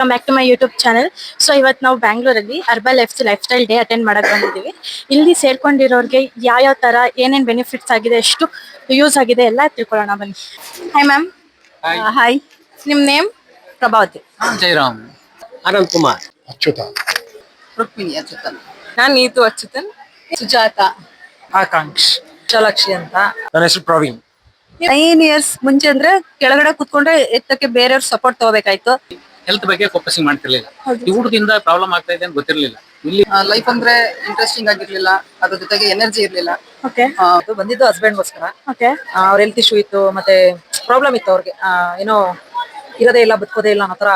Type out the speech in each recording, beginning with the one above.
Welcome back to my YouTube channel. So ಇವತ್ತು ನಾವು ಬ್ಯಾಂಗ್ಳೂರಲ್ಲಿ urban lifestyle day attend ಮಾಡಕ್ ಬಂದಿದ್ದೀವಿ. ಇಲ್ಲಿ ಸೇರ್ಕೊಂಡಿರೋರಿಗೆ ಯಾವ ತರ ಏನೇನ್ ಬೆನಿಫಿಟ್ಸ್ ಆಗಿದೆ, ಎಷ್ಟು ಯೂಸ್ ಆಗಿದೆ ಎಲ್ಲ ತಿಳ್ಕೊಳ್ಳೋಣ ಬನ್ನಿ. Hi ma'am. ಹಾಯ್, ನಿಮ್ ನೇಮ್? ಪ್ರಭಾವತಿ. ಜಯರಾಮ್. ಅನಂತ್ ಕುಮಾರ್. ಅಚ್ಯುತ. ರುಕ್ಮಿಣಿ ಅಚ್ಯುತನ್. ನಾನ್ ನೀತು ಅಚ್ಯುತನ್. ಸುಜಾತ. ಆಕಾಂಕ್ಷ್. ವಿಶಾಲಾಕ್ಷಿ ಅಂತ. ನನ್ನ ಹೆಸರು ಪ್ರವೀಣ್. 9 years ಮುಂಚೆ ಅಂದ್ರೆ ಕೆಳಗಡೆ ಕುತ್ಕೊಂಡ್ರೆ ಎತ್ತಕ್ಕೆ ಬೇರೆಯವ್ರ ಸಪೋರ್ಟ್ ತಗೋಬೇಕಾಯ್ತು. ಹೆಲ್ತ್ ಬಗ್ಗೆ ಫೋಕಸಿಂಗ್ ಮಾಡ್ತಿರ್ಲಿಲ್ಲ. ಈ ಊಟದಿಂದ ಪ್ರಾಬ್ಲಮ್ ಆಗ್ತಾ ಇದೆ ಅಂತ ಗೊತ್ತಿರ್ಲಿಲ್ಲ. ಇಲ್ಲಿ ಲೈಫ್ ಅಂದ್ರೆ ಇಂಟ್ರೆಸ್ಟಿಂಗ್ ಆಗಿರ್ಲಿಲ್ಲ, ಅದ್ರ ಜೊತೆಗೆ ಎನರ್ಜಿ ಇರ್ಲಿಲ್ಲ. ಓಕೆ ಅದು ಬಂದಿದ್ದು ಹಸ್ಬೆಂಡ್ಗೋಸ್ಕರ. ಓಕೆ ಅವ್ರ ಹೆಲ್ತ್ ಇಶ್ಯೂ ಇತ್ತು, ಮತ್ತೆ ಪ್ರಾಬ್ಲಮ್ ಇತ್ತು ಅವ್ರಿಗೆ. ಏನೋ ಇರೋದೇ ಇಲ್ಲ ಬದುಕೋದೇ ಇಲ್ಲ ಅನ್ನೋ ತರ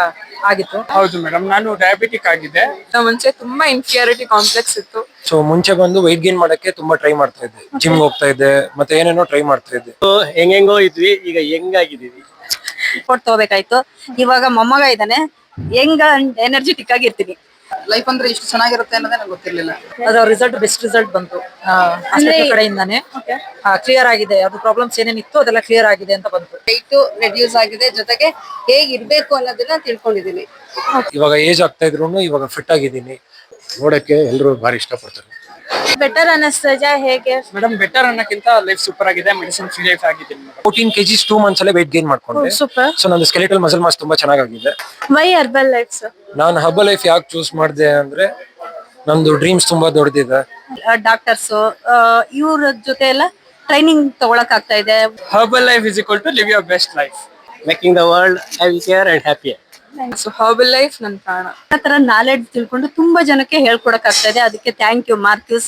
ಆಗಿತ್ತು. ಹೌದು ಮೇಡಮ್, ನಾನು ಡಯಾಬಿಟಿಕ್ ಆಗಿದ್ದೆ. ಮುಂಚೆ ತುಂಬಾ ಇನ್ಫಿಯಾರಿಟಿ ಕಾಂಪ್ಲೆಕ್ಸ್ ಇತ್ತು. ಸೊ ಮುಂಚೆ ಬಂದು weight gain ಮಾಡಕ್ಕೆ ತುಂಬಾ ಟ್ರೈ ಮಾಡ್ತಾ ಇದ್ದೆ. ಜಿಮ್ ಹೋಗ್ತಾ ಇದ್ದೆ, ಮತ್ತೆ ಏನೇನೋ ಟ್ರೈ ಮಾಡ್ತಾ ಇದ್ದೆ. ಹೆಂಗೆಂಗೋ ಇದ್ವಿ, ಈಗ ಹೆಂಗಾಗಿದ್ದೀವಿ. ಸಪೋರ್ಟ್ ತಗೋಬೇಕಾಯ್ತು. ಇವಾಗ ಮೊಮ್ಮಗ ಇದ್ದಾನೆ, ಹೆಂಗ ಎನರ್ಜೆಟಿಕ್ ಆಗಿ ಇರ್ತೀನಿ. ಲೈಫ್ ಅಂದ್ರೆ ಇಷ್ಟು ಚೆನ್ನಾಗಿರುತ್ತೆ ಅನ್ನೋದೇ ನಂಗೆ ಗೊತ್ತಿರ್ಲಿಲ್ಲ. ಅದ್ರ ರಿಸಲ್ಟ್ ಬೆಸ್ಟ್ ರಿಸಲ್ಟ್ ಬಂತು ಹಾಸ್ಪಿಟಲ್ ಕಡೆಯಿಂದಾನೆ. ಕ್ಲಿಯರ್ ಆಗಿದೆ, ಅದು ಪ್ರಾಬ್ಲಮ್ಸ್ ಏನೇನಿತ್ತು ಅದೆಲ್ಲ ಕ್ಲಿಯರ್ ಆಗಿದೆ ಅಂತ ಬಂತು. ವೆಯ್ಟ್ ರೆಡ್ಯೂಸ್ ಆಗಿದೆ, ಜೊತೆಗೆ ಹೇಗಿರ್ಬೇಕು ಅನ್ನೋದನ್ನ ತಿಳ್ಕೊಂಡಿದೀನಿ. ಇವಾಗ ಏಜ್ ಆಗ್ತಾ ಇದ್ರು ಇವಾಗ ಫಿಟ್ ಆಗಿದ್ದೀನಿ. ನೋಡಕ್ಕೆ ಎಲ್ಲರೂ ಭಾರಿ ಇಷ್ಟಪಡ್ತಾರೆ. ಬೆಟರ್ ಅನ್ನಿಸ್ತದೆ ಹೇಗೆ? ಮೇಡಮ್, ಬೆಟರ್ ಅನ್ನಕ್ಕಿಂತ ಲೈಫ್ ಸೂಪರ್ ಆಗಿದೆ. ಮೆಡಿಸಿನ್ ಫ್ರೀ ಲೈಫ್ ಆಗಿದ್ದೀನಿ ಮೇಡಮ್. 14 kgs 2 months ಅಲ್ಲೇ weight gain ಮಾಡ್ಕೊಂಡೆ. ಸೂಪರ್. ಸೊ ನಂದು ಸ್ಕೆಲಿಟಲ್ ಮಸಲ್ ಮಾಸ್ ತುಂಬಾ ಚೆನ್ನಾಗಿದೆ. Why Herbalife? ನಾನು ಹರ್ಬಲ್ ಲೈಫ್ ಯಾಕೆ ಚೂಸ್ ಮಾಡಿದೆ ಅಂದ್ರೆ ನಂದು ಡ್ರೀಮ್ಸ್ ತುಂಬಾ ದೊಡ್ಡದಿದೆ. ಡಾಕ್ಟರ್ಸ್ ಇವ್ರ ಜೊತೆ ಎಲ್ಲ ಟ್ರೈನಿಂಗ್ ತಗೊಳಕ್ ಆಗ್ತಾ ಇದೆ. Herbalife is equal to live your best life. Making the world healthier and happier. So Herbalife ನನ್ನ ಪ್ರಾಣ. ಆ ತರ ನಾಲೆಡ್ಜ್ ತಿಳ್ಕೊಂಡು ತುಂಬಾ ಜನಕ್ಕೆ ಹೇಳ್ಕೊಡಕ್ ಆಗ್ತಾ ಇದೆ. ಅದಕ್ಕೆ ಥ್ಯಾಂಕ್ ಯು ಮಾರ್ಕ್ಯೂಸ್.